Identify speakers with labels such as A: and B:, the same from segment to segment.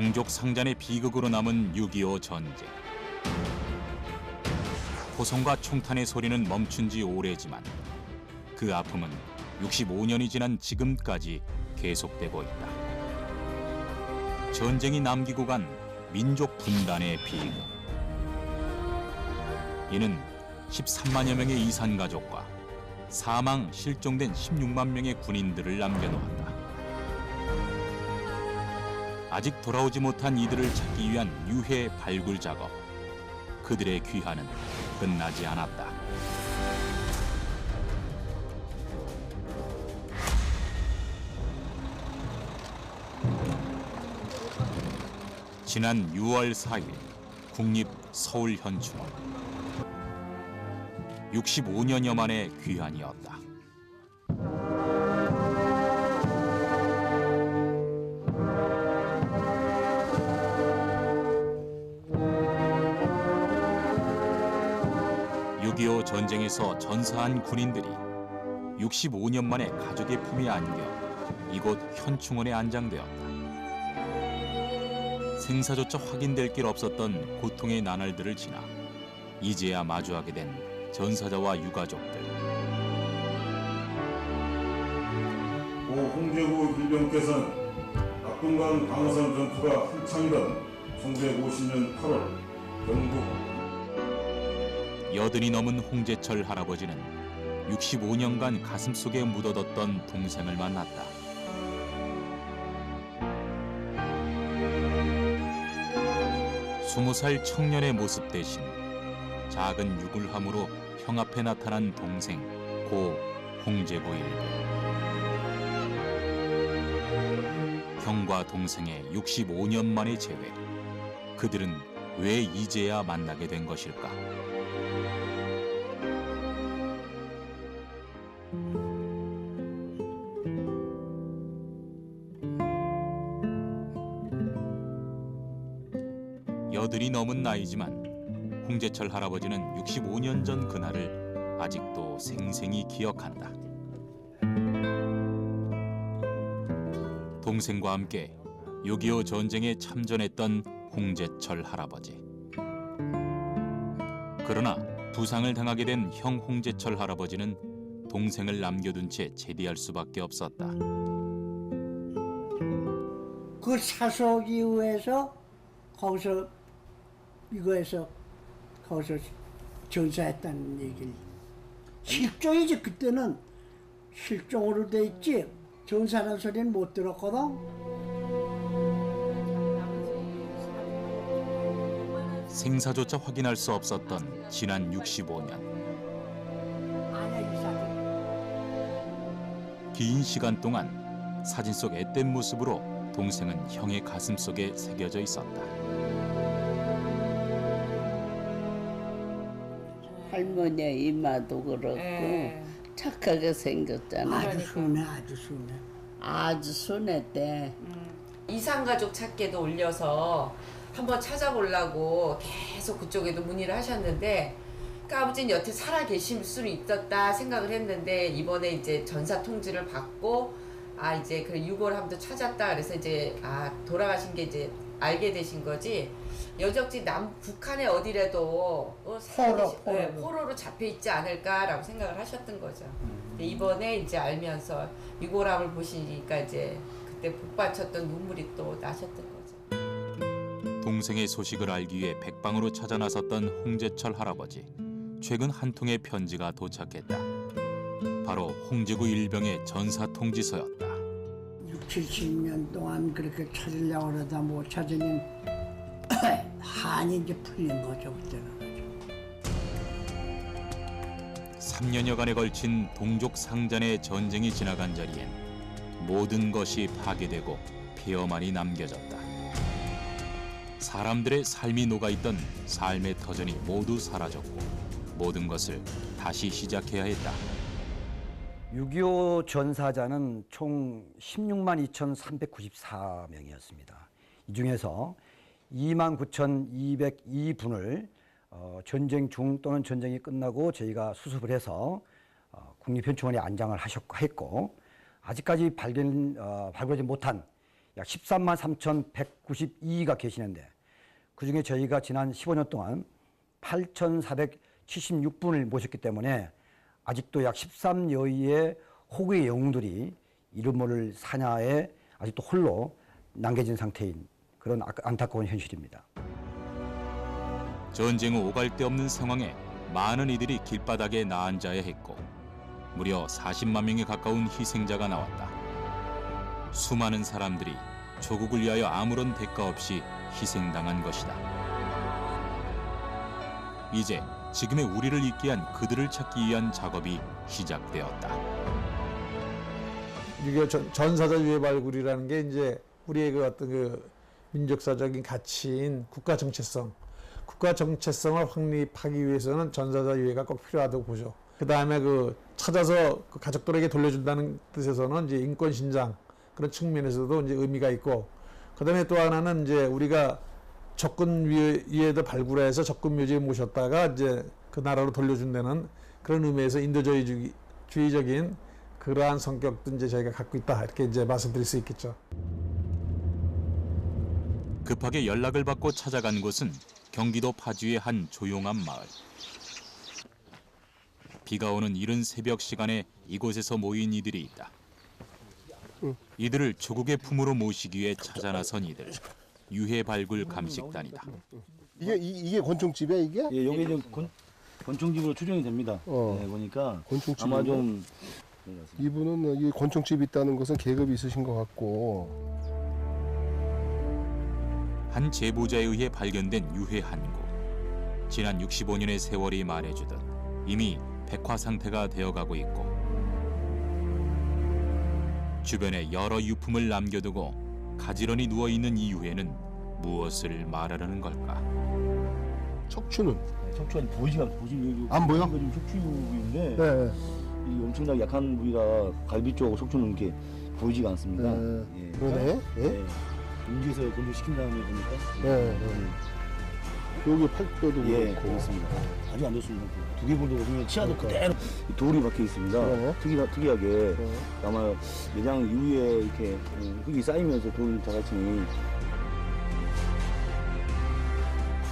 A: 동족 상잔의 비극으로 남은 6.25 전쟁. 포성과 총탄의 소리는 멈춘 지 오래지만 그 아픔은 65년이 지난 지금까지 계속되고 있다. 전쟁이 남기고 간 민족 분단의 비극. 이는 13만여 명의 이산 가족과 사망, 실종된 16만 명의 군인들을 남겨놓았다. 아직 돌아오지 못한 이들을 찾기 위한 유해 발굴 작업. 그들의 귀환은 끝나지 않았다. 지난 6월 4일 국립서울현충원. 65년여 만의 귀환이었다. (6.25) 전쟁에서 전사한 군인들이 65년 만에 가족의 품에 안겨 이곳 현충원에 안장되었다. 생사조차 확인될 길 없었던 고통의 나날들을 지나 이제야 마주하게 된 전사자와 유가족들.
B: 고 홍제구 일병께서는 낙동강 방어선 전투가 한창이던 1950년 8월 경북
A: 여든이 넘은 홍제철 할아버지는 65년간 가슴속에 묻어뒀던 동생을 만났다. 스무 살 청년의 모습 대신 작은 유굴함으로 형 앞에 나타난 동생 고 홍제구 일병. 형과 동생의 65년 만의 재회. 그들은 왜 이제야 만나게 된 것일까? 여든이 넘은 나이지만 홍제철 할아버지는 65년 전 그날을 아직도 생생히 기억한다. 동생과 함께 6.25 전쟁에 참전했던 홍제철 할아버지. 그러나 부상을 당하게 된 형 홍제철 할아버지는 동생을 남겨둔 채 제대할 수밖에 없었다.
C: 그 사속 이후에서 거기서 전사했다는 얘기를. 실종이지. 그때는 실종으로 돼 있지 전사라는 소리는 못 들었거든.
A: 생사조차 확인할 수 없었던 지난 65년. 긴 시간 동안 사진 속 앳된 모습으로 동생은 형의 가슴 속에 새겨져 있었다.
D: 할머니의 이마도 그렇고 착하게 생겼잖아.
C: 아주 순해, 아주 순해.
D: 아주 순했대.
E: 이산가족 찾기에도 올려서 한번 찾아보려고 계속 그쪽에도 문의를 하셨는데, 그러니까 아버지는 여태 살아 계실 수는 있었다 생각을 했는데, 이번에 이제 전사 통지를 받고 이제 그 유골 함도 찾았다 그래서 이제 돌아가신 게 이제 알게 되신 거지. 여적지 북한의 어디라도 포로로 잡혀 있지 않을까라고 생각을 하셨던 거죠. 근데 이번에 이제 알면서 유골함을 보시니까 이제 그때 복받쳤던 눈물이 또 나셨던 거죠.
A: 동생의 소식을 알기 위해 백방으로 찾아 나섰던 홍제철 할아버지. 최근 한 통의 편지가 도착했다. 바로 홍제구 일병의 전사 통지서였다.
C: 70년 동안 그렇게 찾으려고 그러다 못 찾으니 한이 이제 풀린 거죠, 그때는.
A: 3년여간에 걸친 동족 상잔의 전쟁이 지나간 자리엔 모든 것이 파괴되고 폐허만이 남겨졌다. 사람들의 삶이 녹아있던 삶의 터전이 모두 사라졌고 모든 것을 다시 시작해야 했다.
F: 6.25 전사자는 총 16만 2,394명이었습니다. 이 중에서 29,202분을 전쟁 중 또는 전쟁이 끝나고 저희가 수습을 해서 국립현충원에 안장을 했고, 아직까지 발굴하지 못한 약 13만 3,192가 계시는데 그중에 저희가 지난 15년 동안 8,476분을 모셨기 때문에 아직도 약 13여위의 호구의 영웅들이 이름 모를 사냐에 아직도 홀로 남겨진 상태인 그런 안타까운 현실입니다.
A: 전쟁 후 오갈 데 없는 상황에 많은 이들이 길바닥에 나앉아야 했고 무려 40만 명에 가까운 희생자가 나왔다. 수많은 사람들이 조국을 위하여 아무런 대가 없이 희생당한 것이다. 이제 지금의 우리를 있게 한 그들을 찾기 위한 작업이 시작되었다.
G: 이게 전사자 유해 발굴이라는 게 이제 우리의 그 어떤 그 민족사적인 가치인 국가 정체성을 확립하기 위해서는 전사자 유해가 꼭 필요하다고 보죠. 그 다음에 그 찾아서 그 가족들에게 돌려준다는 뜻에서는 이제 인권 신장 그런 측면에서도 이제 의미가 있고, 그 다음에 또 하나는 이제 우리가 적군 위에도 발굴해서 적군 묘지에 모셨다가 이제 그 나라로 돌려준다는 그런 의미에서 인도주의적인 그러한 성격도 이제 저희가 갖고 있다, 이렇게 이제 말씀드릴 수 있겠죠.
A: 급하게 연락을 받고 찾아간 곳은 경기도 파주의 한 조용한 마을. 비가 오는 이른 새벽 시간에 이곳에서 모인 이들이 있다. 이들을 조국의 품으로 모시기 위해 찾아 나선 이들. 유해 발굴 감식단이다.
H: 이게 권총집이야 이게?
I: 예, 여기 좀 권총집으로 추정이 됩니다. 네, 보니까 아마 좀
H: 이분은 이 권총집이 있다는 것은 계급이 있으신 것 같고.
A: 한 제보자에 의해 발견된 유해 한구. 지난 65년의 세월이 말해주듯 이미 백화 상태가 되어가고 있고 주변에 여러 유품을 남겨두고 가지런히 누워있는 이 유해는 무엇을 말하려는 걸까?
H: 척추는?
I: 척추가 보시면
H: 안 보여?
I: 지금 척추인데
H: 네.
I: 이 엄청나게 약한 부위라 갈비 쪽하고 척추는 이렇게 보이지가 않습니다.
H: 네.
I: 예.
H: 그러네. 예?
I: 네. 인지에서 건조시킨 다음에 보니까
H: 여기 팔뼈도
I: 예,
H: 그렇고.
I: 그렇습니다. 아주 안 좋습니다. 두개골도 보시면 치아도 그대로 돌이 박혀 있습니다.
H: 그러네.
I: 특이하게 아마 내장 이후에 이렇게 흙이 쌓이면서 돌 자갈층이.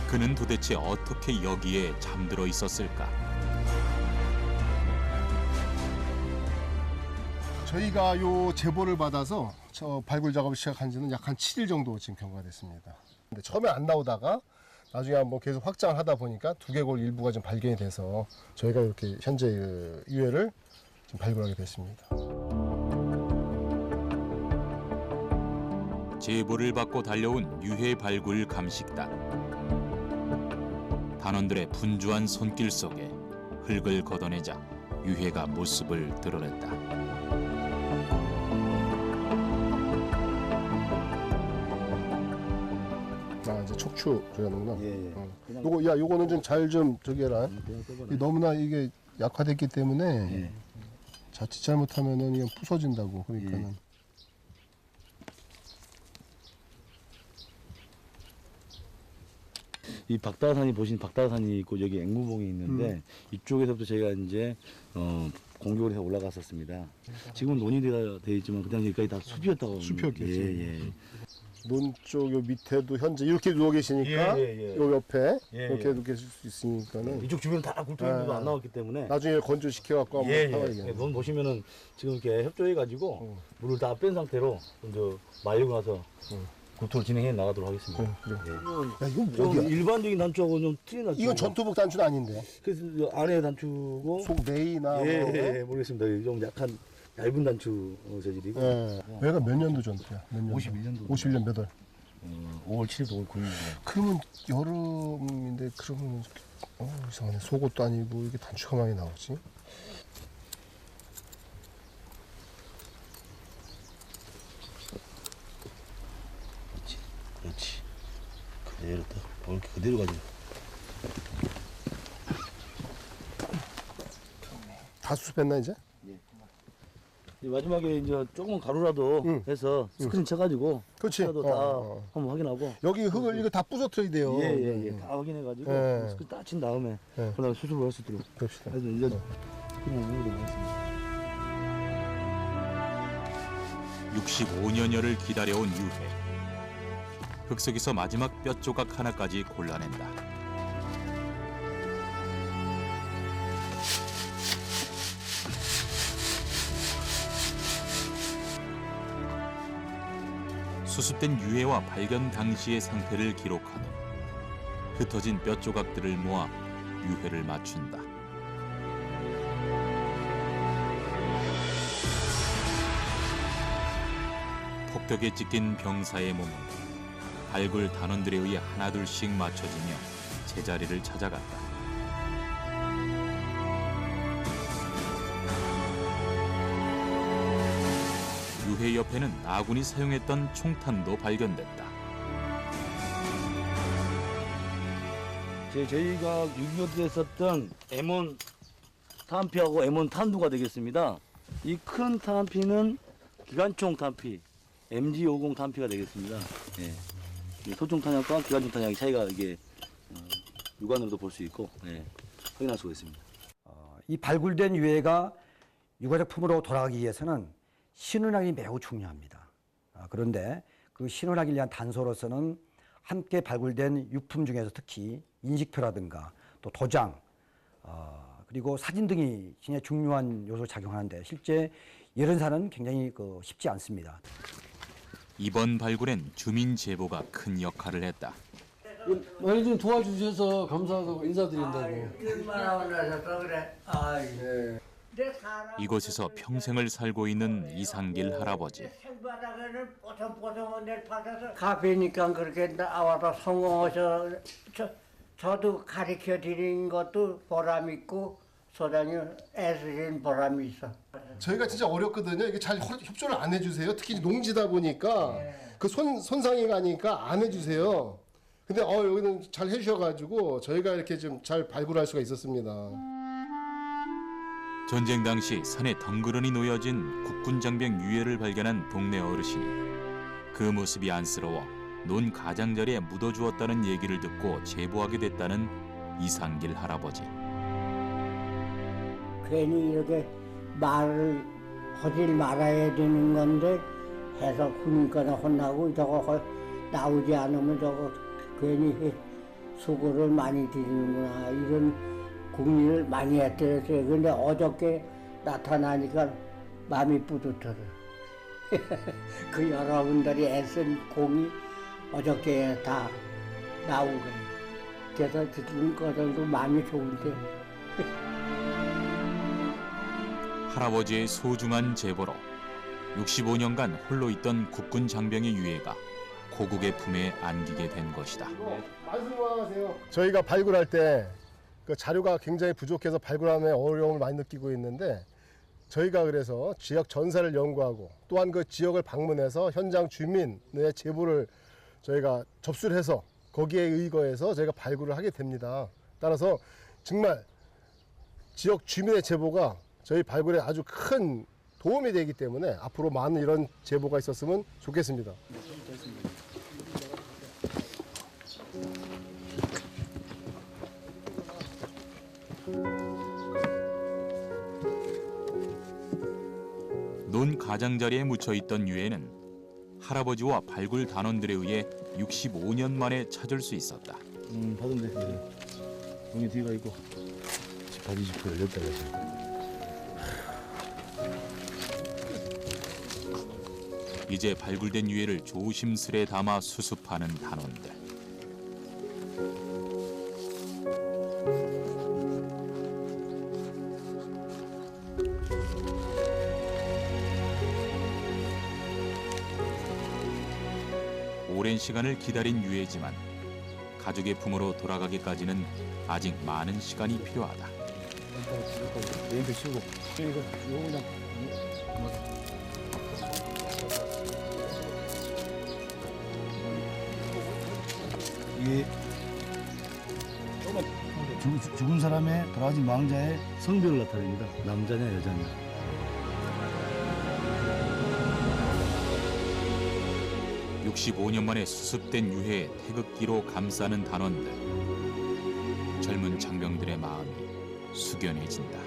A: 그는 도대체 어떻게 여기에 잠들어 있었을까?
H: 저희가 요 제보를 받아서 발굴 작업을 시작한 지는 약 한 7일 정도 지금 경과가 됐습니다. 근데 처음에 안 나오다가 나중에 한번 계속 확장을 하다 보니까 두개골 일부가 좀 발견이 돼서 저희가 이렇게 현재 그 유해를 지금 발굴하게 됐습니다.
A: 제보를 받고 달려온 유해 발굴 감식단. 단원들의 분주한 손길 속에 흙을 걷어내자 유해가 모습을 드러냈다.
H: 아, 이제 척추 저기 하는구나.
I: 예.
H: 요거는 좀 잘 좀 저기 해라. 너무나 이게 약화됐기 때문에
I: 예.
H: 자칫 잘못하면은 이게 부서진다고. 그러니까는.
I: 이 박다산이 보신 박다산이 있고 여기 앵무봉이 있는데 이쪽에서부터 저희가 이제 공격을 해서 올라갔었습니다. 지금은 논이 되어 있지만 그 당시까지 다 숲이었다고.
H: 숲이었겠죠.
I: 예.
H: 논 쪽 요 밑에도 현재 이렇게 누워 계시니까
I: 예.
H: 요 옆에
I: 예,
H: 이렇게
I: 예.
H: 누워 계실 수 있으니까는
I: 이쪽 주변 다 굴뚝인데도 안 나왔기 때문에.
H: 나중에 건조시켜 갖고 한번 해봐야겠네.
I: 논 보시면은 지금 이렇게 협조해가지고 물을 다 뺀 상태로 먼저 말리고 나서 구토를 진행해 나가도록 하겠습니다.
H: 그래.
I: 예.
H: 야, 이건
I: 좀
H: 뭐야?
I: 일반적인 단추하고 좀 틀린 단추.
H: 이건 전투복 단추는 아닌데.
I: 그래서 안에 단추고.
H: 속 메이나 뭐.
I: 모르겠습니다. 좀 약간 얇은 단추 재질이고.
H: 얘가 몇 년도 전투야? 몇 년?
I: 51년도.
H: 51년 몇 월?
I: 5월 7일, 5월 9일입니다.
H: 그러면 여름인데 그러면 이상하네. 속옷도 아니고 이게 단추가 많이 나오지?
I: 그렇지. 그대로 딱 이렇게 그대로 가지고.
H: 다 수습했나 이제?
I: 마지막에 이제 조금 가루라도 해서 스크린 쳐가지고.
H: 그렇지.
I: 도 다 한번 확인하고.
H: 여기 흙을 이거 다 부서뜨려야 돼요.
I: 다 확인해가지고
H: 예.
I: 스크린 딱 친 다음에 그다음에 수습을 할 수 있도록.
H: 그럽시다.
I: 그래서 이제 그냥 하겠습니다.
A: 65년여를 기다려온 유해. 흙속에서 마지막 뼈 조각 하나까지 골라낸다. 수습된 유해와 발견 당시의 상태를 기록한 후 흩어진 뼈 조각들을 모아 유해를 맞춘다. 폭격에 찢긴 병사의 몸은 발굴 단원들에 의해 하나둘씩 맞춰지며 제자리를 찾아갔다. 유해 옆에는 아군이 사용했던 총탄도 발견됐다.
I: 저희가 6.25 때 썼던 M1 탄피하고 M1 탄두가 되겠습니다. 이 큰 탄피는 기관총 탄피, MG50 탄피가 되겠습니다. 예. 소총 탄약과 기관총 탄약의 차이가 이게 육안으로도 볼 수 있고 확인할 수가 있습니다.
F: 이 발굴된 유해가 유가족 품으로 돌아가기 위해서는 신원학이 매우 중요합니다. 그런데 그 신원학을 위한 단서로서는 함께 발굴된 유품 중에서 특히 인식표라든가 또 도장 그리고 사진 등이 굉장히 중요한 요소를 작용하는데 실제 이런 사는 굉장히 쉽지 않습니다.
A: 이번 발굴엔 주민 제보가 큰 역할을 했다.
J: 많이 좀 도와주셔서 감사하다고 인사드린다고.
A: 이곳에서 평생을 살고 있는 이상길 할아버지.
C: 가비니까 그렇게 나와서 성공하셔. 저도 가르쳐 드린 것도 보람 있고 소장님 애쓰신 보람이 있어.
H: 저희가 진짜 어렵거든요. 이게 잘 협조를 안 해주세요. 특히 농지다 보니까 그 손상이 가니까 안 해주세요. 근데 여기는 잘 해주셔가지고 저희가 이렇게 좀 잘 발굴할 수가 있었습니다.
A: 전쟁 당시 산에 덩그러니 놓여진 국군 장병 유해를 발견한 동네 어르신이 그 모습이 안쓰러워 논 가장자리에 묻어주었다는 얘기를 듣고 제보하게 됐다는 이상길 할아버지.
C: 괜히 이렇게 말을 하지 말아야 되는 건데 해서 군인권에 혼나고 저거 나오지 않으면 저거 괜히 수고를 많이 드리는구나 이런 고민을 많이 했더랬어요. 근데 어저께 나타나니까 마음이 뿌듯하더라고요. 그 여러분들이 애쓴 공이 어저께 다 나온 거예요. 그래서 듣는 거정도 마음이 좋은데.
A: 할아버지의 소중한 제보로 65년간 홀로 있던 국군 장병의 유해가 고국의 품에 안기게 된 것이다.
H: 말씀하세요. 저희가 발굴할 때 그 자료가 굉장히 부족해서 발굴함에 어려움을 많이 느끼고 있는데 저희가 그래서 지역 전사를 연구하고 또한 그 지역을 방문해서 현장 주민의 제보를 저희가 접수를 해서 거기에 의거해서 저희가 발굴을 하게 됩니다. 따라서 정말 지역 주민의 제보가 저희 발굴에 아주 큰 도움이 되기 때문에 앞으로 많은 이런 제보가 있었으면 좋겠습니다.
A: 논 가장자리에 묻혀있던 유해는 할아버지와 발굴 단원들에 의해 65년 만에 찾을 수 있었다.
I: 받은데 여기 뒤가 있고 바지 지퍼 열렸다
A: 이제 발굴된 유해를 조심스레 담아 수습하는 단원들. 오랜 시간을 기다린 유해지만 가족의 품으로 돌아가기까지는 아직 많은 시간이 필요하다.
I: 레인도 치우고 이거 그냥 이게 죽은 사람의 돌아가신 망자의 성별을 나타냅니다. 남자냐 여자냐.
A: 65년 만에 수습된 유해의 태극기로 감싸는 단원들. 젊은 장병들의 마음이 숙연해진다.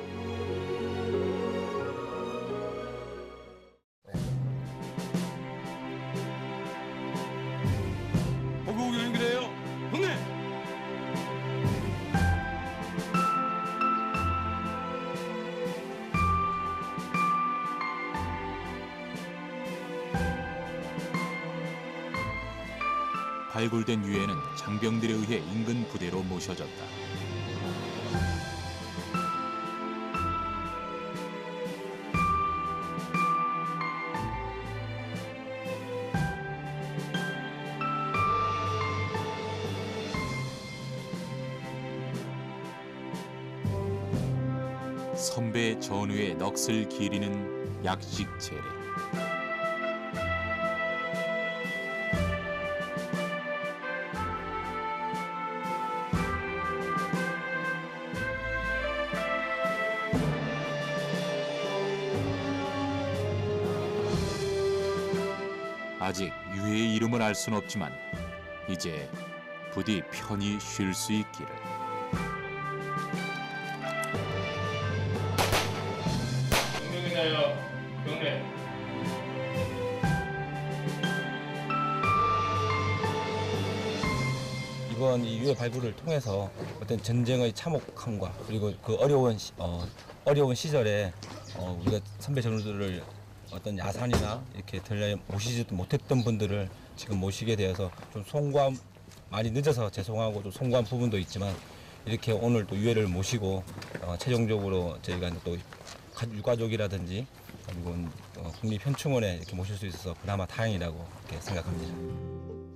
A: 발굴된 유해는 장병들에 의해 인근 부대로 모셔졌다. 선배 전우의 넋을 기리는 약식 제례. 아직 유해의 이름을 알 수는 없지만 이제 부디 편히 쉴 수 있기를.
K: 명령이나요. 명례.
L: 이번 이 유해 발굴을 통해서 어떤 전쟁의 참혹함과 그리고 그 어려운 시절에 우리가 선배 전우들을 어떤 야산이나 이렇게 들려 모시지도 못했던 분들을 지금 모시게 되어서 좀 송구한, 많이 늦어서 죄송하고 좀 송구한 부분도 있지만 이렇게 오늘 또 유해를 모시고 최종적으로 저희가 또 유가족이라든지 그리고 국립현충원에 이렇게 모실 수 있어서 그나마 다행이라고 이렇게 생각합니다.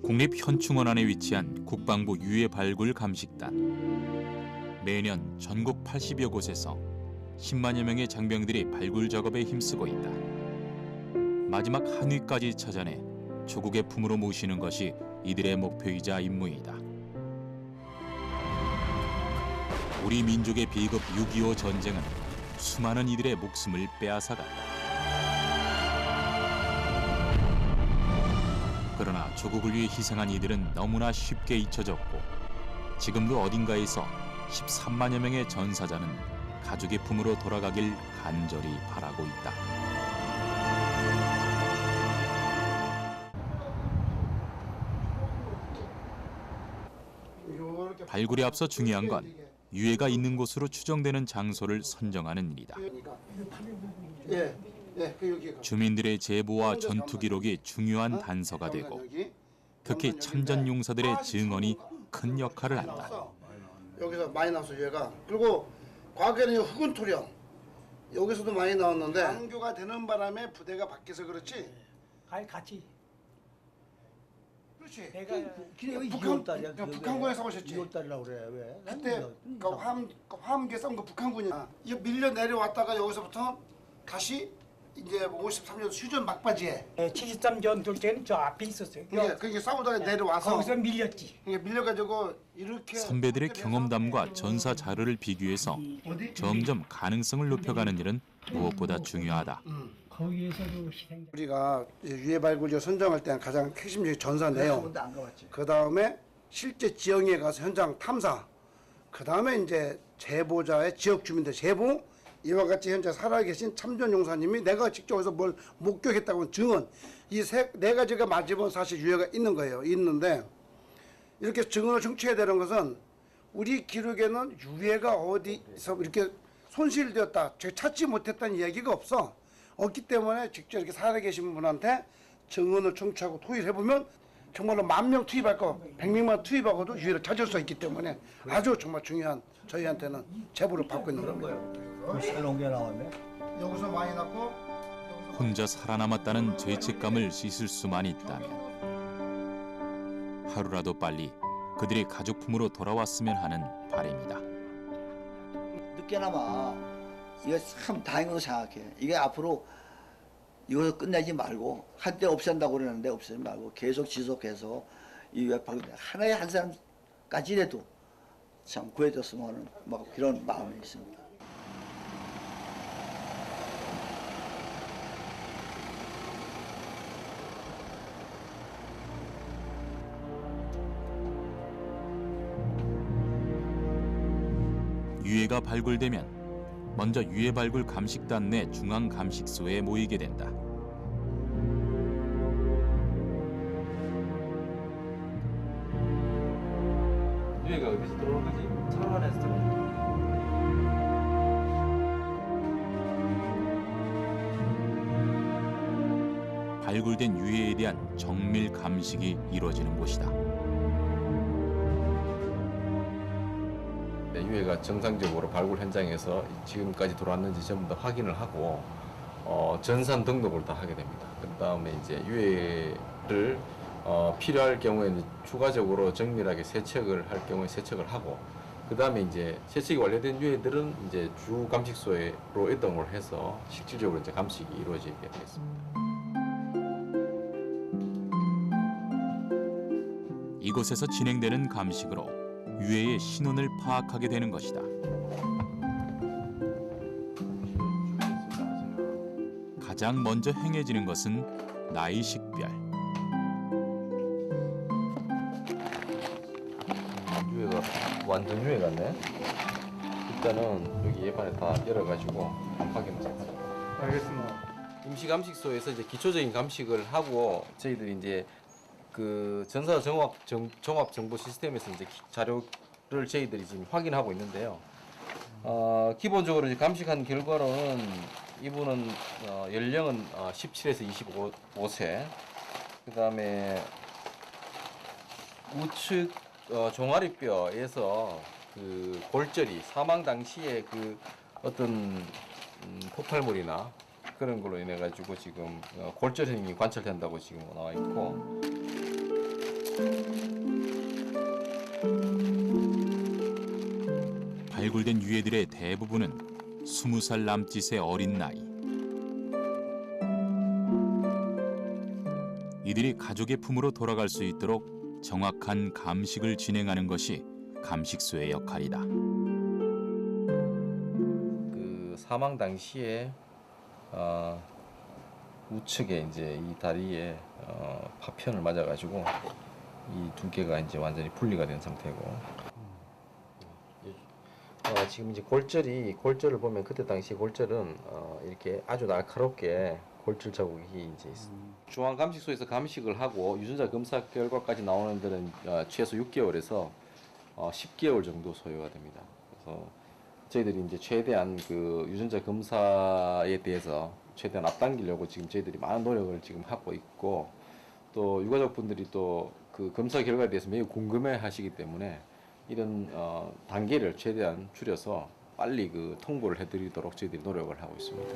A: 국립현충원 안에 위치한 국방부 유해 발굴 감식단. 매년 전국 80여 곳에서 10만여 명의 장병들이 발굴 작업에 힘쓰고 있다. 마지막 한 위까지 찾아내 조국의 품으로 모시는 것이 이들의 목표이자 임무이다. 우리 민족의 비극 6.25 전쟁은 수많은 이들의 목숨을 빼앗아갔다. 그러나 조국을 위해 희생한 이들은 너무나 쉽게 잊혀졌고 지금도 어딘가에서 13만여 명의 전사자는 가족의 품으로 돌아가길 간절히 바라고 있다. 발굴에 앞서 중요한 건 유해가 있는 곳으로 추정되는 장소를 선정하는 일이다. 주민들의 제보와 전투 기록이 중요한 단서가 되고 특히 참전용사들의 증언이 큰 역할을 한다.
M: 여기서 많이 나왔어 유해가. 그리고 과거에는 흑운 토령 여기서도 많이 나왔는데 장교가 되는 바람에 부대가 바뀌어서 그렇지.
C: 같이.
M: 그렇지.
C: 내가
M: 북한군에서 오셨지.
C: 2월달이라고 그래. 왜?
M: 그때 화엄계 싸운 거 북한군이야. 밀려 내려왔다가 여기서부터 다시 이제 53년 휴전 막바지에
C: 73전 돌 때는 저 앞에 있었어요.
M: 그게 싸우다가 내려와서
C: 거기서 밀렸지.
M: 밀려가지고 이렇게
A: 선배들의 경험담과 전사 자료를 비교해서 점점 가능성을 높여가는 일은 무엇보다 중요하다.
C: 거기에서도 희생.
M: 우리가 유해 발굴지역 선정할 때는 가장 핵심적인 전사 내용, 그 다음에 실제 지형에 가서 현장 탐사, 그 다음에 이제 제보자의 지역 주민들 제보, 이와 같이 현재 살아계신 참전용사님이 내가 직접 와서 뭘 목격했다고 증언, 이 네 가지가 맞으면 사실 유해가 있는 거예요. 있는데 이렇게 증언을 충취해야 되는 것은 우리 기록에는 유해가 어디서 이렇게 손실되었다, 찾지 못했다는 이야기가 없기 때문에 직접 이렇게 살아계신 분한테 증언을 청취하고 토의를 해보면 정말로 10,000명 투입할 거 100명만 투입하고도 유해를 찾을 수 있기 때문에 아주 정말 중요한 저희한테는 제보를 받고 있는 거예요.
C: 새로운 게 나왔네.
M: 여기서 많이 났고
A: 혼자 살아남았다는 죄책감을 씻을 수만 있다면 하루라도 빨리 그들이 가족 품으로 돌아왔으면 하는 바람이다.
N: 늦게나마 이거 참 다행으로 생각해. 이게 앞으로 이거 끝내지 말고 한때 없앤다고 그러는데 없애지 말고 계속 지속해서 이 외파를 하나의 한 사람까지라도 참 구해줬으면 하는 막 그런 마음이 있습니다.
A: 유해가 발굴되면 먼저 유해 발굴 감식단 내 중앙 감식소에 모이게 된다.
L: 유해가 어디서 들어온 거지? 차 안에서 들어온 거지?
A: 발굴된 유해에 대한 정밀 감식이 이루어지는 곳이다.
K: 유해가 정상적으로 발굴 현장에서 지금까지 돌아왔는지 전부 다 확인을 하고 전산 등록을 다 하게 됩니다. 그 다음에 이제 유해를 필요할 경우에는 추가적으로 정밀하게 세척을 할 경우에 세척을 하고, 그 다음에 이제 세척이 완료된 유해들은 이제 주 감식소로 이동을 해서 실질적으로 이제 감식이 이루어지게 되겠습니다.
A: 이곳에서 진행되는 감식으로 유해의 신원을 파악하게 되는 것이다. 가장 먼저 행해지는 것은 나이 식별.
K: 유해가 완전 유해 같네. 일단은 여기 예반에 다 열어가지고 확인을 좀 하자.
G: 알겠습니다.
K: 임시 감식소에서 이제 기초적인 감식을 하고 저희들이 이제 그 전사 종합 정보 시스템에서 이제 자료를 저희들이 지금 확인하고 있는데요. 기본적으로 이제 감식한 결과로는 이분은 연령은 17에서 25세. 그다음에 우측 종아리뼈에서 그 골절이 사망 당시에 그 어떤 폭발물이나 그런 걸로 인해 가지고 지금 골절형이 관찰된다고 지금 나와 있고.
A: 발굴된 유해들의 대부분은 20살 남짓의 어린 나이. 이들이 가족의 품으로 돌아갈 수 있도록 정확한 감식을 진행하는 것이 감식소의 역할이다.
K: 그 사망 당시에 우측에 이제 이 다리에 파편을 맞아가지고 이 두 개가 이제 완전히 분리가 된 상태고. 지금 이제 골절을 보면 그때 당시 골절은 이렇게 아주 날카롭게 골절 자국이 이제 있습니다. 중앙 감식소에서 감식을 하고 유전자 검사 결과까지 나오는 데는 최소 6개월에서 10개월 정도 소요가 됩니다. 그래서 저희들이 이제 최대한 그 유전자 검사에 대해서 최대한 앞당기려고 지금 저희들이 많은 노력을 지금 하고 있고, 또 유가족분들이 또 그 검사 결과에 대해서 매우 궁금해하시기 때문에 이런 단계를 최대한 줄여서 빨리 그 통보를 해드리도록 저희들이 노력을 하고 있습니다.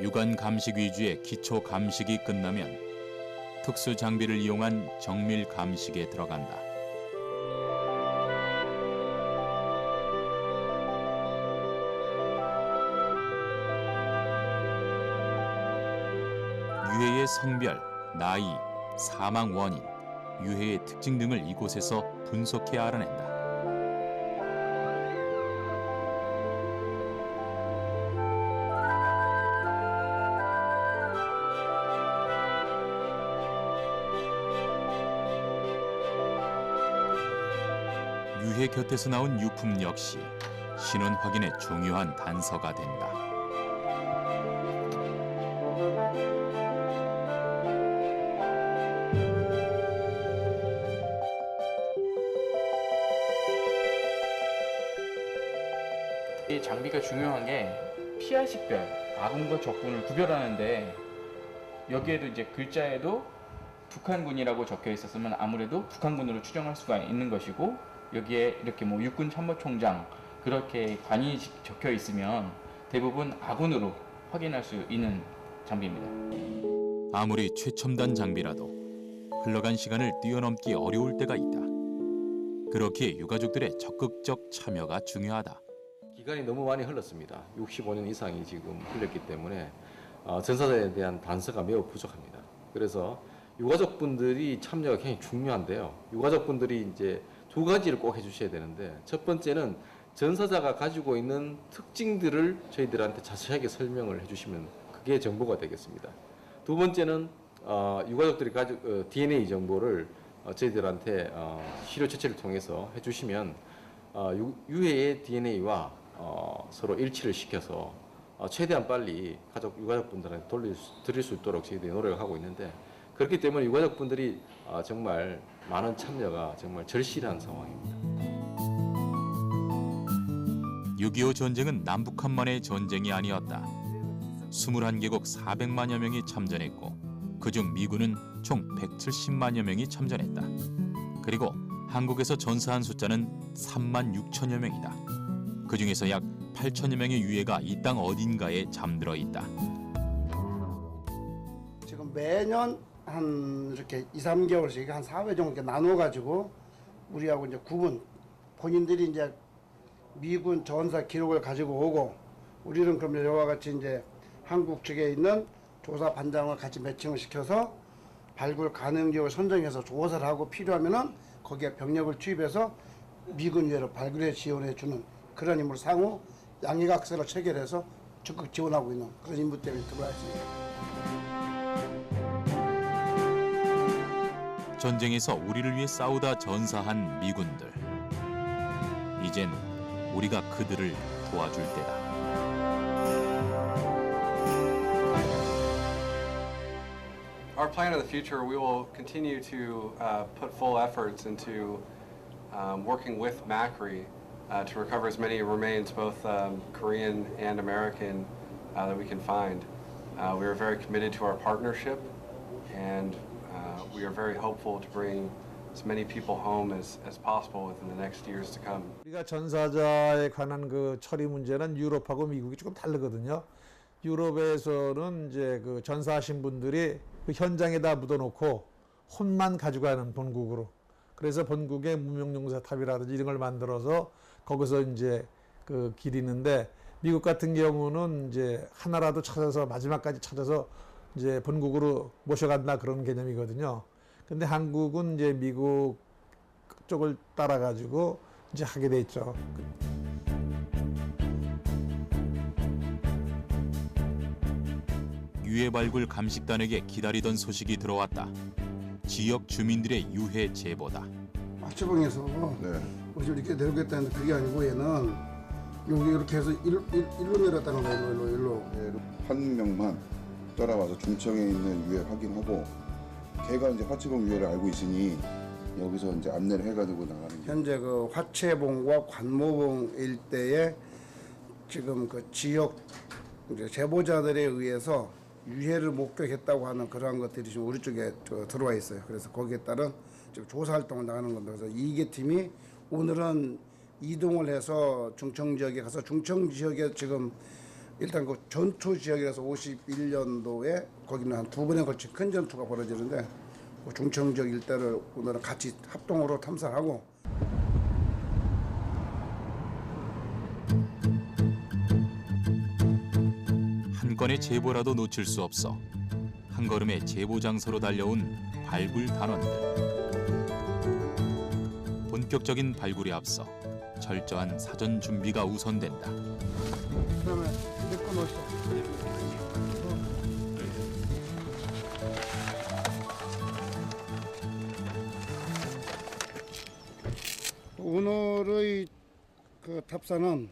A: 육안 감식 위주의 기초 감식이 끝나면 특수 장비를 이용한 정밀 감식에 들어간다. 유해의 성별, 나이, 사망 원인, 유해의 특징 등을 이곳에서 분석해 알아낸다. 유해 곁에서 나온 유품 역시 신원 확인의 중요한 단서가 된다.
O: 이 장비가 중요한 게 PR 식별, 아군과 적군을 구별하는데, 여기에도 이제 글자에도 북한군이라고 적혀 있었으면 아무래도 북한군으로 추정할 수가 있는 것이고, 여기에 이렇게 뭐 육군 참모총장 그렇게 관이 적혀 있으면 대부분 아군으로 확인할 수 있는 장비입니다.
A: 아무리 최첨단 장비라도 흘러간 시간을 뛰어넘기 어려울 때가 있다. 그렇기에 유가족들의 적극적 참여가 중요하다.
K: 기간이 너무 많이 흘렀습니다. 65년 이상이 지금 흘렀기 때문에 전사자에 대한 단서가 매우 부족합니다. 그래서 유가족분들이 참여가 굉장히 중요한데요. 유가족분들이 이제 두 가지를 꼭 해주셔야 되는데, 첫 번째는 전사자가 가지고 있는 특징들을 저희들한테 자세하게 설명을 해주시면 그게 정보가 되겠습니다. 두 번째는 유가족들이 가지고 DNA 정보를 저희들한테 시료 채취를 통해서 해주시면 유해의 DNA와 서로 일치를 시켜서 최대한 빨리 유가족분들한테 드릴 수 있도록 저희들이 노력을 하고 있는데, 그렇기 때문에 유가족분들이 정말 많은 참여가 정말 절실한 상황입니다.
A: 6.25 전쟁은 남북한만의 전쟁이 아니었다. 21개국 400만여 명이 참전했고 그중 미군은 총 170만여 명이 참전했다. 그리고 한국에서 전사한 숫자는 3만 6천여 명이다. 그중에서 약 8천여 명의 유해가 이 땅 어딘가에 잠들어 있다.
M: 지금 매년 한 이렇게 2, 3개월씩 한 4회 정도 이렇게 나눠가지고 우리하고 이제 구분, 본인들이 이제 미군 전사 기록을 가지고 오고, 우리는 그러면 이와 같이 이제 한국 측에 있는 조사 반장을 같이 매칭을 시켜서 발굴 가능 지역을 선정해서 조사를 하고 필요하면은 거기에 병력을 투입해서 미군 유해를 발굴해 지원해 주는 그런 임무를 상호 양해각서를 체결해서 적극 지원하고 있는 그런 임무 때문에 들어와 있습니다.
A: 전쟁에서 우리를 위해 싸우다 전사한 미군들. 이젠 우리가 그들을 도와줄 때다.
P: Our plan of the future, we will continue to put full efforts into working with Macri to recover as many remains, both Korean and American, that we can find. We are very committed to our partnership, and we are very hopeful to bring as many people home as possible within the next years to come.
G: 우리가 전사자에 관한 그 처리 문제는 유럽하고 미국이 조금 다르거든요. 유럽에서는 이제 그 전사하신 분들이 그 현장에다 묻어놓고 혼만 가져가는 본국으로. 그래서 본국에 무명용사탑이라든지 이런 걸 만들어서 거기서 이제 그 기리는데, 미국 같은 경우는 이제 하나라도 찾아서 마지막까지 찾아서 이제 본국으로 모셔간다 그런 개념이거든요. 근데 한국은 이제 미국 쪽을 따라가지고 이제 하게 돼 있죠.
A: 유해 발굴 감식단에게 기다리던 소식이 들어왔다. 지역 주민들의 유해 제보다.
M: 마취봉에서 우리 이렇게 내려오겠다는데 그게 아니고 얘는 여기 이렇게 해서 일로 내렸다는 거예요. 일로.
Q: 한 명만 따라와서 중청에 있는 유해 확인하고, 걔가 이제 화채봉 유해를 알고 있으니 여기서 이제 안내를 해가지고 나가는 게.
M: 현재 그 화채봉과 관모봉 일대에 지금 그 지역 이제 제보자들에 의해서 유해를 목격했다고 하는 그러한 것들이 지금 우리 쪽에 들어와 있어요. 그래서 거기에 따른 지금 조사 활동을 나가는 겁니다. 그래서 이계 팀이 오늘은 이동을 해서 중청 지역에 가서, 중청 지역에 지금 일단 그 전투 지역이라서 51년도에 거기는 한 2번에 걸친 큰 전투가 벌어지는데, 그 중청 지역 일대를 오늘은 같이 합동으로 탐사하고.
A: 한 건의 제보라도 놓칠 수 없어 한 걸음의 제보 장소로 달려온 발굴 단원들. 본격적인 발굴에 앞서 철저한 사전 준비가 우선된다.
M: 그다음에 내거 넣었어. 오늘의 그 탑사는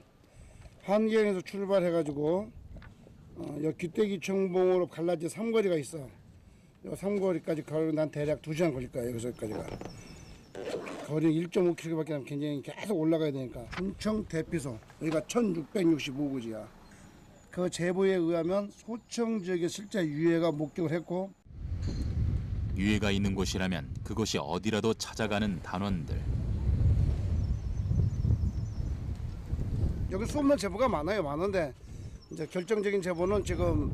M: 한계에서 출발해가지고 귀때기 청봉으로 갈라진 삼거리가 있어. 이 삼거리까지 가려면 난 대략 2시간 걸릴 거야. 여기서까지가. 거리 1.5km밖에 안 굉장히 계속 올라가야 되니까. 중청 대피소, 여기가 1665구지야. 그 제보에 의하면 소청 지역에 실제 유해가 목격을 했고,
A: 유해가 있는 곳이라면 그곳이 어디라도 찾아가는 단원들.
M: 여기 수없는 제보가 많은데 이제 결정적인 제보는 지금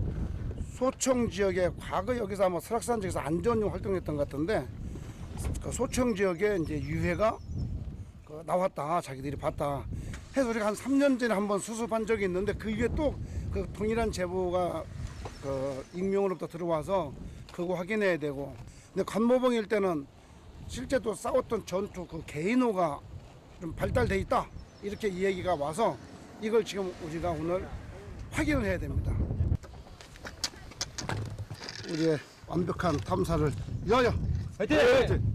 M: 소청 지역에 과거 여기서 아마 설악산 지역에서 안전용 활동했던 것 같은데, 그 소청 지역에 이제 유해가 나왔다, 자기들이 봤다 해서 우리가 한 3년 전에 한번 수습한 적이 있는데, 그 이후에 또 그 동일한 제보가 그 익명으로부터 들어와서 그거 확인해야 되고. 근데 관모봉일 때는 실제 또 싸웠던 전투 그 개인호가 좀 발달돼 있다, 이렇게 이 얘기가 와서 이걸 지금 우리가 오늘 확인을 해야 됩니다. 우리의 완벽한 탐사를 위하여 화이팅! 화이팅!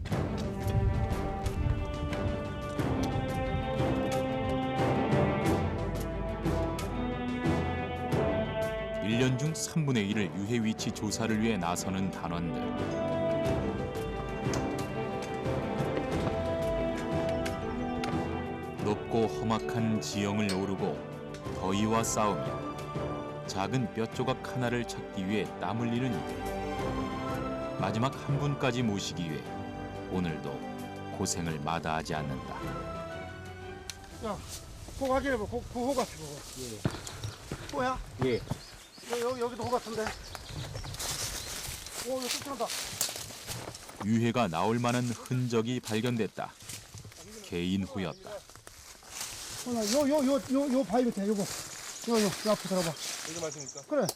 A: 1년 중 3분의 1을 유해 위치 조사를 위해 나서는 단원들. 높고 험악한 지형을 오르고 더위와 싸우며 작은 뼈조각 하나를 찾기 위해 땀 흘리는 이들. 마지막 한 분까지 모시기 위해 오늘도 고생을 마다하지 않는다.
M: 야, 호 확인해봐. 호 같아, 그거.
I: 예.
M: 호야?
I: 예.
M: 여기도 호 같은데. 오, 이거 쫓아간다.
A: 유해가 나올 만한 흔적이 발견됐다. 개인호였다.
M: 요 바위 밑에, 요거. 요 앞에 들어봐.
H: 이거 말씀입니까?
M: 그래.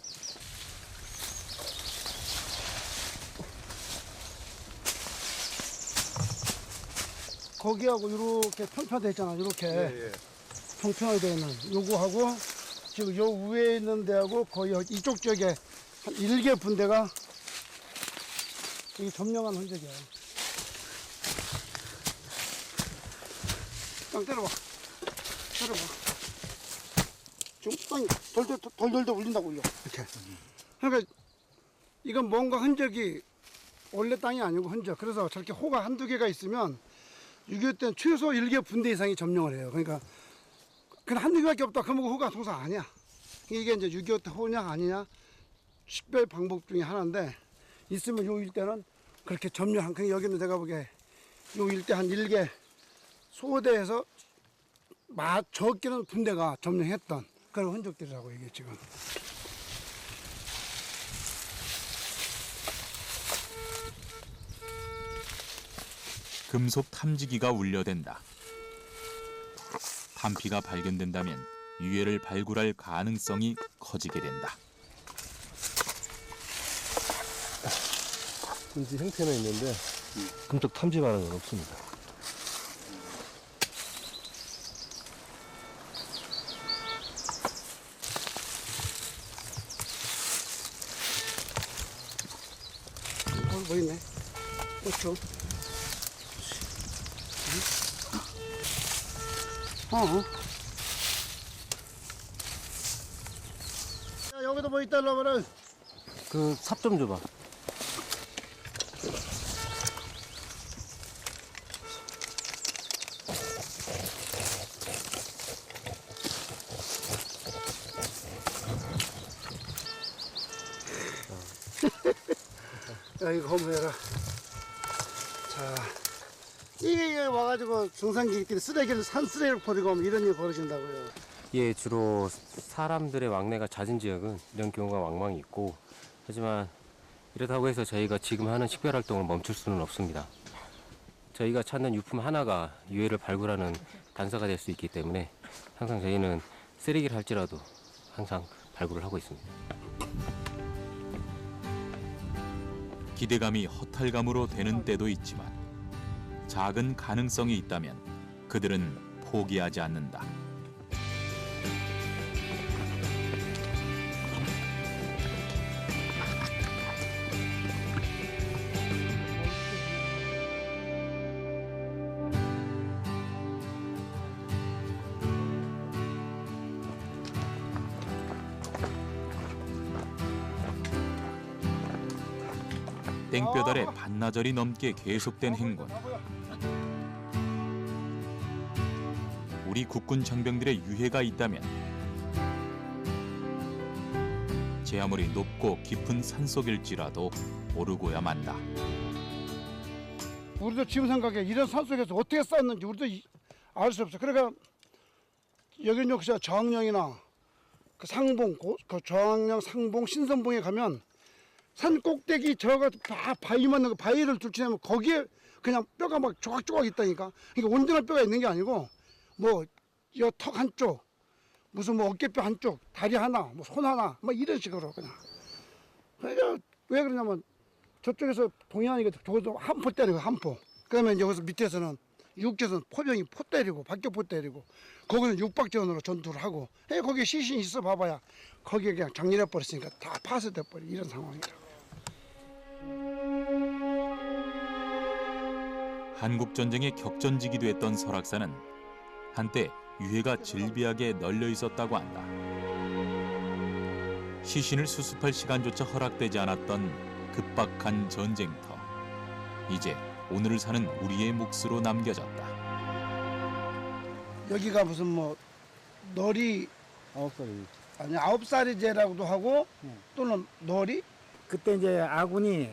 M: 거기하고 이렇게 평평돼 있잖아, 이렇게.
H: 예.
M: 평평하게 돼 있는 요거하고 지금 요 위에 있는 데하고 거의 이쪽 쪽에 한 1개 분대가 이게 점령한 흔적이야. 땅 때려봐. 때려봐. 지금 땅이 덜덜덜 울린다고 울려. 이렇게. 그러니까 이건 뭔가 흔적이 원래 땅이 아니고 흔적. 그래서 저렇게 호가 한두 개가 있으면 6.25 때는 최소 1개 분대 이상이 점령을 해요. 그러니까 그냥 한두 개밖에 없다. 그러면 호가 동사 아니야. 이게 이제 6.25 때 호냐 아니냐 식별 방법 중에 하나인데 있으면 요 일대는 그렇게 점령한. 그러니까 여기는 내가 보기에 요 일대 한 1개 소대에서 적게는 분대가 점령했던 그런 흔적들이라고 이게 지금.
A: 금속 탐지기가 울려댄다. 탄피가 발견된다면 유해를 발굴할 가능성이 커지게 된다.
H: 금지 형태는 있는데
I: 금속 탐지 반응은 없습니다.
M: 뭐 있네. 그렇죠. 야, 여기도 뭐 있다, 러버는.
I: 그 삽 좀 줘봐.
M: 야, 이거 검사해라. 자, 이게 와가지고 중산기들이 쓰레기를 산쓰레기를 버리고 오면 이런 일이 벌어진다고요.
R: 예, 주로 사람들의 왕래가 잦은 지역은 이런 경우가 왕왕 있고, 하지만 이렇다고 해서 저희가 지금 하는 식별 활동을 멈출 수는 없습니다. 저희가 찾는 유품 하나가 유해를 발굴하는 단서가 될 수 있기 때문에 항상 저희는 쓰레기를 할지라도 항상 발굴을 하고 있습니다.
A: 기대감이 허탈감으로 되는 때도 있지만 작은 가능성이 있다면 그들은 포기하지 않는다. 땡볕 아래 반나절이 넘게 계속된 행군. 우리 국군 장병들의 유해가 있다면 제 아무리 높고 깊은 산속일지라도 오르고야 만다.
M: 우리도 지금 생각에 이런 산속에서 어떻게 쌓았는지 우리도 알 수 없어. 그러니까 여기 역시 저항령이나 그 상봉, 그 저항령, 상봉, 신선봉에 가면 산 꼭대기 저가 다 바위만 있는 거, 바위를 둘러내면 거기에 그냥 뼈가 막 조각조각 있다니까. 그러니까 온전한 뼈가 있는 게 아니고 뭐 여 턱 한쪽, 무슨 뭐 어깨뼈 한쪽, 다리 하나, 뭐 손 하나, 뭐 이런 식으로 그냥. 그러니까 왜 그러냐면 저쪽에서 동해안이가 저것도 한포 때리고 한포. 그러면 여기서 밑에서는 육지에서는 포병이 포 때리고 박격포 때리고 거기는 육박전으로 전투를 하고. 거기에 시신이 있어 봐봐야 거기에 그냥 장렬해 버렸으니까 다 파쇄돼 버리 이런 상황이라고.
A: 한국 전쟁의 격전지기도 했던 설악산은 한때 유해가 즐비하게 널려 있었다고 한다. 시신을 수습할 시간조차 허락되지 않았던 급박한 전쟁터. 이제 오늘을 사는 우리의 몫으로 남겨졌다.
M: 여기가 무슨 뭐 널이 9살이 아니 9살이제라고도 하고 또는 널이
S: 그때 이제 아군이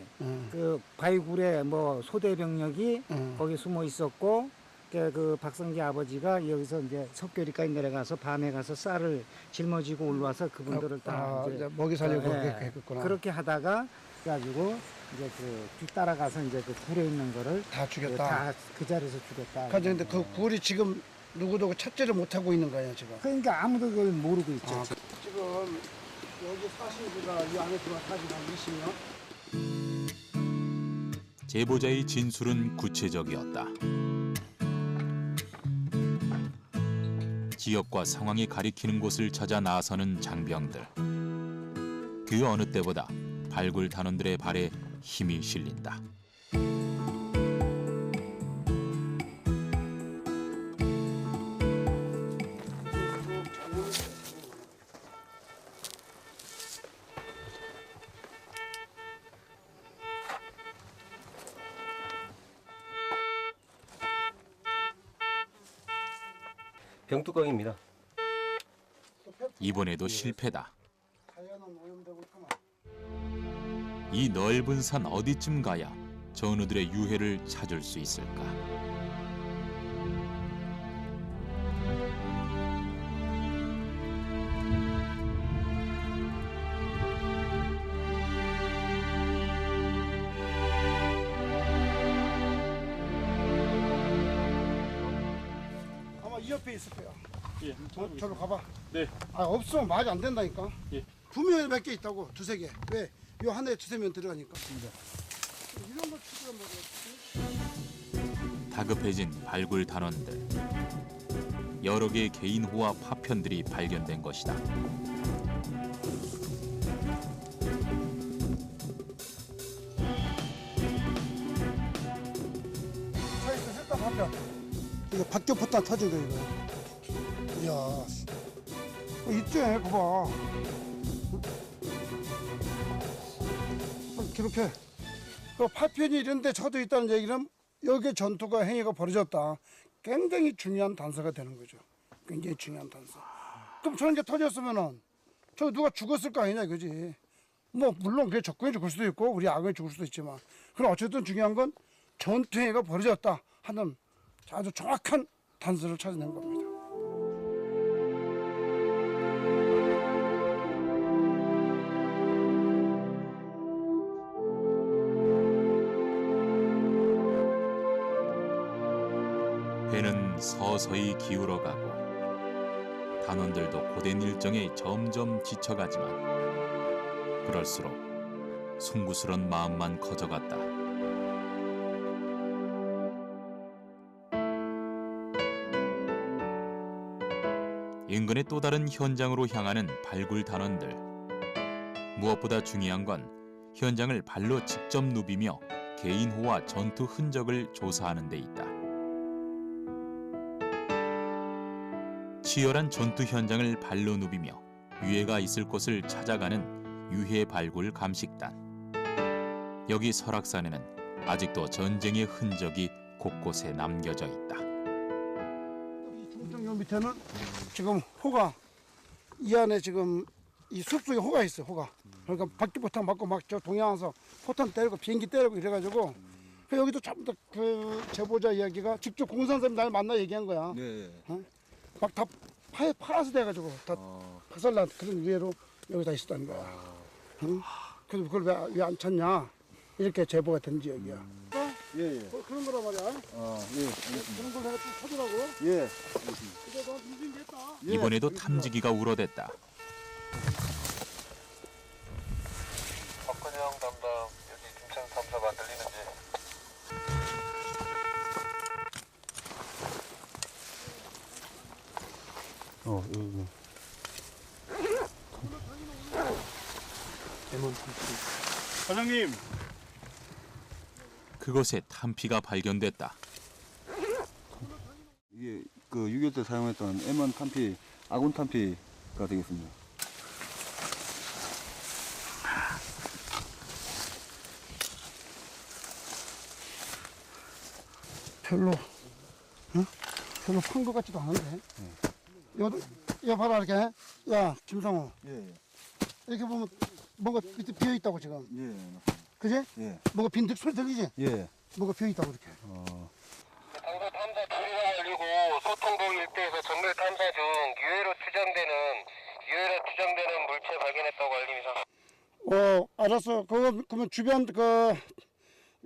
S: 그 바위굴에 뭐 소대 병력이 거기 숨어 있었고 그 박성기 아버지가 여기서 이제 석교리까지 내려가서 밤에 가서 쌀을 жил머지고 올라와서 그분들을 다
M: 이제 먹이 살려고
S: 예,
M: 그렇게 했구나.
S: 그렇게 하다가 가지고 이제 그 뒤따라가서 이제 그 굴에 있는 거를
M: 다 죽였다.
S: 다 그 자리에서 죽였다.
M: 근데 그 굴이 지금 누구도 찾지를 못하고 있는 거예요 지금.
S: 그러니까 아무도 그걸 모르고 있죠.
M: 지금 여기 사신 지가 이 안에 들어와 사신 한 20년.
A: 제보자의 진술은 구체적이었다. 지역과 상황이 가리키는 곳을 찾아 나서는 장병들. 그 어느 때보다 발굴 단원들의 발에 힘이 실린다.
R: 병뚜껑입니다.
A: 이번에도 실패다. 이 넓은 산 어디쯤 가야 전우들의 유해를 찾을 수 있을까?
M: 아마 이 옆에 있을 거야.
T: 예,
M: 저로 가봐.
T: 네.
M: 아 없으면 말이 안 된다니까.
T: 예.
M: 분명히 몇 개 있다고 두세 개. 왜? 요 하나에 두세 명 들어가니까. 이런 거 추구란 말이야.
A: 다급해진 발굴 단원들. 여러 개의 개인호와 파편들이 발견된 것이다.
M: 차 있어 했다 파편. 이거 박격포탄 터진 거 이거. 이야. 있지, 그거 봐. 기록해. 그 파편이 이런데 쳐져 있다는 얘기는 여기에 전투가 행위가 벌어졌다. 굉장히 중요한 단서가 되는 거죠. 굉장히 중요한 단서. 그럼 저런 게 터졌으면은 저 누가 죽었을 거 아니냐 이거지. 뭐 물론 그게 적군이 죽을 수도 있고 우리 악원이 죽을 수도 있지만 그럼 어쨌든 중요한 건 전투 행위가 벌어졌다 하는 아주 정확한 단서를 찾아낸 겁니다.
A: 배는 서서히 기울어가고 단원들도 고된 일정에 점점 지쳐가지만 그럴수록 송구스런 마음만 커져갔다. 인근의 또 다른 현장으로 향하는 발굴 단원들. 무엇보다 중요한 건 현장을 발로 직접 누비며 개인호와 전투 흔적을 조사하는 데 있다. 치열한 전투 현장을 발로 누비며 유해가 있을 곳을 찾아가는 유해 발굴 감식단. 여기 설악산에는 아직도 전쟁의 흔적이 곳곳에 남겨져 있다.
M: 중정 요 밑에는 지금 호가 이 안에 지금 이 숲속에 호가 있어. 호가. 그러니까 박기포탄 맞고 막 저 동양에서 포탄 때리고 비행기 때리고 이래가지고 그 여기도 전부 다 그 제보자 이야기가 직접 공산 사람 날 만나 얘기한 거야.
T: 네.
M: 어? 막 다 파라스 돼가지고 다 박살난 그런 유해로 여기 다 있었다는 거야. 응? 그래서 그걸 왜 안 찾냐 이렇게 제보가 된 지역이야.
T: 예.
M: 그런 거란 말이야.
T: 예, 알겠습니다.
M: 그런 걸 내가 좀 찾으라고.
T: 예.
M: 근데 너 무슨 게 있다.
A: 이번에도 탐지기가 우러댔다.
U: 박근영 담당 여기 중창 탐사가 들리는지.
T: 여기.
B: 사장님.
A: 그곳에 탄피가 발견됐다.
T: 이게 그 6.25 때 사용했던 M1 탄피, 아군 탄피가 되겠습니다.
M: 별로, 응? 별로 판 것 같지도 않은데. 야 봐라 이렇게. 야 김상호.
T: 예.
M: 이렇게 보면 뭐가 밑에 비어 있다고 지금.
T: 예.
M: 그지?
T: 예.
M: 뭐가 빈 소리 들리지?
T: 예.
M: 뭐가 비어 있다고 이렇게.
U: 당사 탐사 조리가 열리고 소통동 일대에서 정밀 탐사 중 유해로 추정되는 물체 발견했다고 알림이다.
M: 알았어. 그러면 주변 그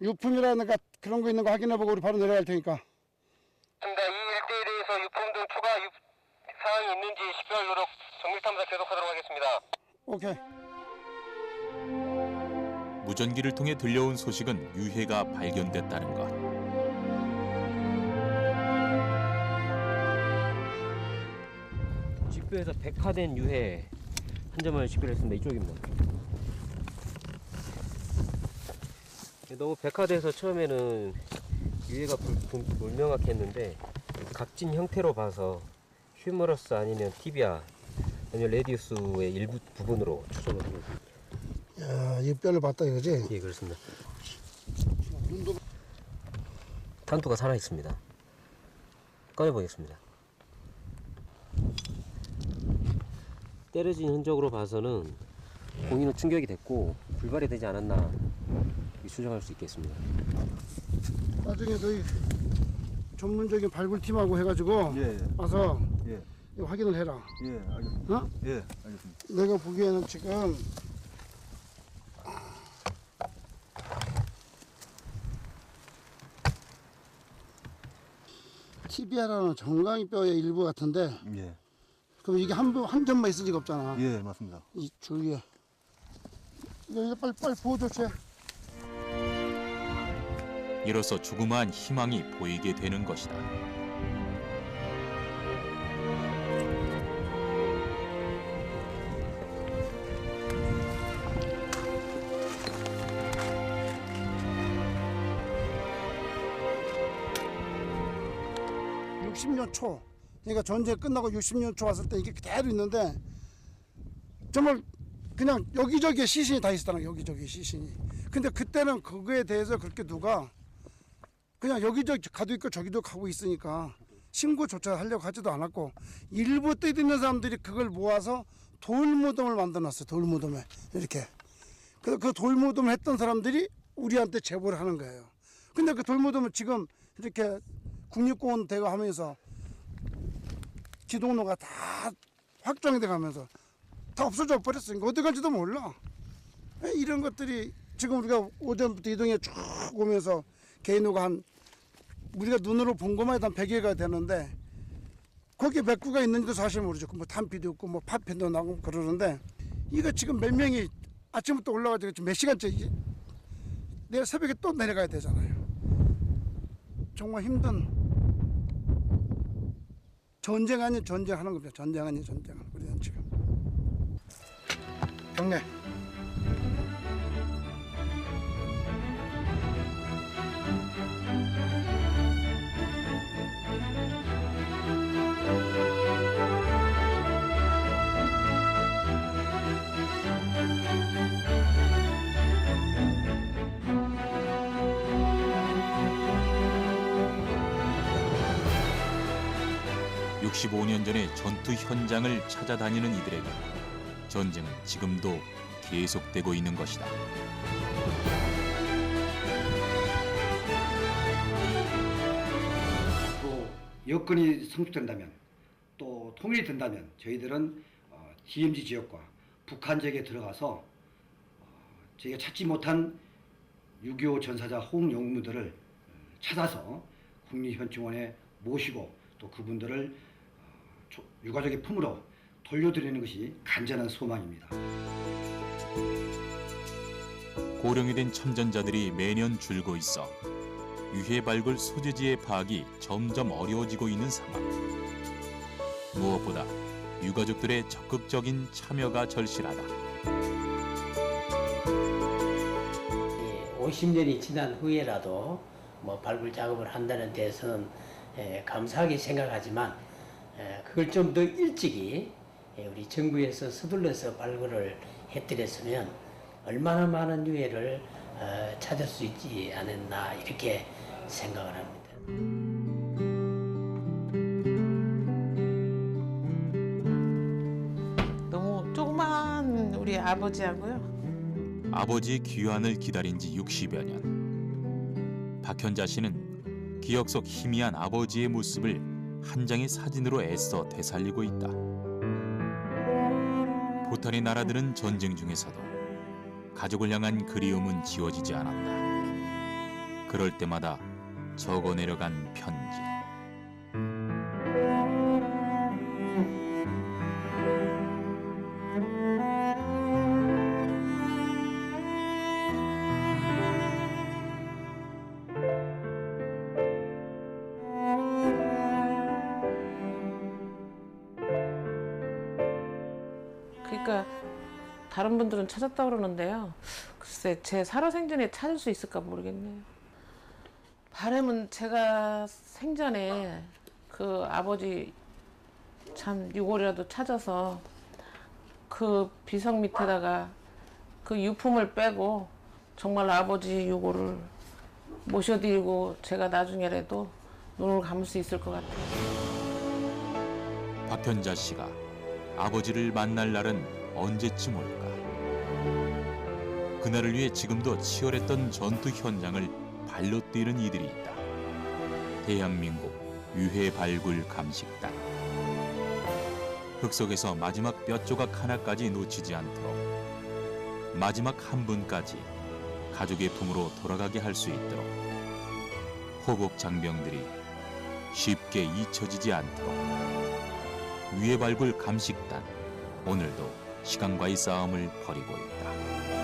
M: 유품이라든가 그런 거 있는 거 확인해보고 우리 바로 내려갈 테니까.
U: 이 일대에 대해서 유품 등 추가 사항이 있는지 식별로록 정밀 탐사 계속하도록 하겠습니다.
M: 오케이.
A: 무전기를 통해 들려온 소식은 유해가 발견됐다는 것.
R: 집도에서 백화된 유해 한 점을 식별했습니다. 이쪽입니다. 너무 백화돼서 처음에는 유해가 불명확했는데 각진 형태로 봐서 휴머러스 아니면 티비아 아니면 레디우스의 일부 부분으로 추정을 합니다.
M: 야, 이 뼈를 봤다 이거지?
R: 예, 그렇습니다. 탄두가 살아 있습니다. 꺼내보겠습니다. 때려진 흔적으로 봐서는 공인은 충격이 됐고 불발이 되지 않았나 추정할 수 있겠습니다.
M: 나중에 너희 전문적인 발굴팀하고 해가지고 와서 이거 확인을 해라.
T: 예, 알겠습니다.
M: 어?
T: 예, 알겠습니다.
M: 내가 보기에는 지금 티비아라는 정강이 뼈의 일부 같은데.
T: 예.
M: 그럼 이게 한 점만 있을 리가 없잖아.
T: 예, 맞습니다.
M: 이 주위에. 이거 빨리 보호 조치해.
A: 이로써 조그마한 희망이 보이게 되는 것이다.
M: 초, 그러니까 전쟁 끝나고 60년 초 왔을 때 이게 그대로 있는데 정말 그냥 여기저기에 시신이 다 있었다는 거야. 여기저기 시신이. 근데 그때는 그거에 대해서 그렇게 누가 그냥 여기저기 가도 있고 저기도 가고 있으니까 신고조차 하려고 하지도 않았고 일부 뜻 있는 사람들이 그걸 모아서 돌무덤을 만들어놨어요. 돌무덤에 이렇게. 그래서 그 돌무덤을 했던 사람들이 우리한테 제보를 하는 거예요. 근데 그 돌무덤은 지금 이렇게 국립공원 대거 하면서 기동로가 다 확정이 돼 가면서 다 없어져 버렸으니까 어디 갈지도 몰라. 이런 것들이 지금 우리가 오전부터 이동해 쭉 오면서 개인호가 우리가 눈으로 본 것만 해도 한 100여가 되는데 거기에 백구가 있는지도 사실 모르죠. 뭐 탄피도 있고 뭐 파편도 나고 그러는데 이거 지금 몇 명이 아침부터 올라가지고 지금 몇 시간째 내일 새벽에 또 내려가야 되잖아요. 정말 힘든 전쟁 아닌 전쟁하는 겁니다. 전쟁 아닌 전쟁하는 우리는 지금. 경례.
A: (65년) 전의 전투 현장을 찾아다니는 이들에게 전쟁은 지금도 계속되고 있는 것이다.
F: 또 여건이 성숙된다면 또 통일이 된다면 저희들은 DMZ 지역과 북한 지역에 들어가서 저희가 찾지 못한 6.25 전사자 호응 영웅들을 찾아서 국립현충원에 모시고 또 그분들을 유가족의 품으로 돌려드리는 것이 간절한 소망입니다.
A: 고령이 된 참전자들이 매년 줄고 있어 유해 발굴 소재지의 파악이 점점 어려워지고 있는 상황. 무엇보다 유가족들의 적극적인 참여가 절실하다.
D: 50년이 지난 후에라도 발굴 작업을 한다는 데서는 감사하게 생각하지만 그걸 좀 더 일찍이 우리 정부에서 서둘러서 발굴을 해드렸으면 얼마나 많은 유해를 찾을 수 있지 않았나 이렇게 생각을 합니다.
V: 너무 조그만 우리 아버지하고요.
A: 아버지의 귀환을 기다린 지 60여 년. 박현자 씨는 기억 속 희미한 아버지의 모습을 한 장의 사진으로 애써 되살리고 있다. 포탄이 날아드는 전쟁 중에서도 가족을 향한 그리움은 지워지지 않았다. 그럴 때마다 적어 내려간 편지.
E: 그러니까 다른 분들은 찾았다고 그러는데요. 글쎄 제 살아생전에 찾을 수 있을까 모르겠네요. 바람은 제가 생전에 그 아버지 참 유골이라도 찾아서 그 비석 밑에다가 그 유품을 빼고 정말 아버지 유골을 모셔드리고 제가 나중에라도 눈을 감을 수 있을 것 같아요.
A: 박현자 씨가 아버지를 만날 날은 언제쯤 올까? 그날을 위해 지금도 치열했던 전투 현장을 발로 뛰는 이들이 있다. 대한민국 유해 발굴 감식단. 흙 속에서 마지막 뼈 조각 하나까지 놓치지 않도록 마지막 한 분까지 가족의 품으로 돌아가게 할 수 있도록 호국 장병들이 쉽게 잊혀지지 않도록 유해 발굴 감식단 오늘도 시간과의 싸움을 벌이고 있다.